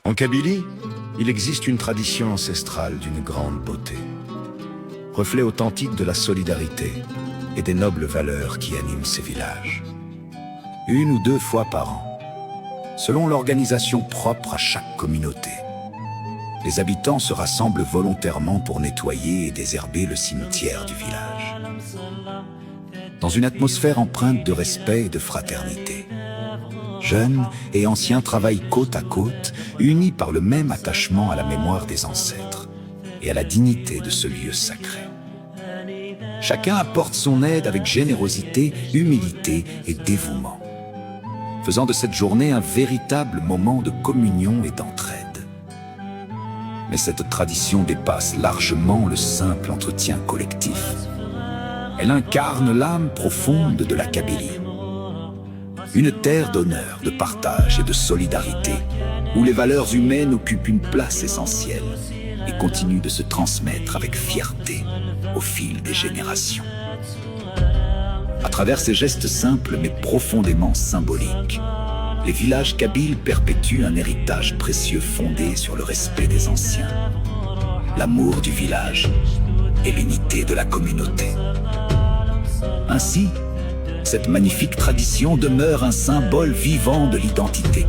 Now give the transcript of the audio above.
En Kabylie, il existe une tradition ancestrale d'une grande beauté, reflet authentique de la solidarité et des nobles valeurs qui animent ces villages. Une ou deux fois par an, selon l'organisation propre à chaque communauté, les habitants se rassemblent volontairement pour nettoyer et désherber le cimetière du village, dans une atmosphère empreinte de respect et de fraternité. Jeunes et anciens travaillent côte à côte, unis par le même attachement à la mémoire des ancêtres et à la dignité de ce lieu sacré. Chacun apporte son aide avec générosité, humilité et dévouement, faisant de cette journée un véritable moment de communion et d'entraide. Mais cette tradition dépasse largement le simple entretien collectif. Elle incarne l'âme profonde de la Kabylie. Une terre d'honneur, de partage et de solidarité, où les valeurs humaines occupent une place essentielle et continuent de se transmettre avec fierté au fil des générations. À travers ces gestes simples mais profondément symboliques, les villages kabyles perpétuent un héritage précieux fondé sur le respect des anciens, l'amour du village et l'unité de la communauté. Ainsi, cette magnifique tradition demeure un symbole vivant de l'identité kabyle.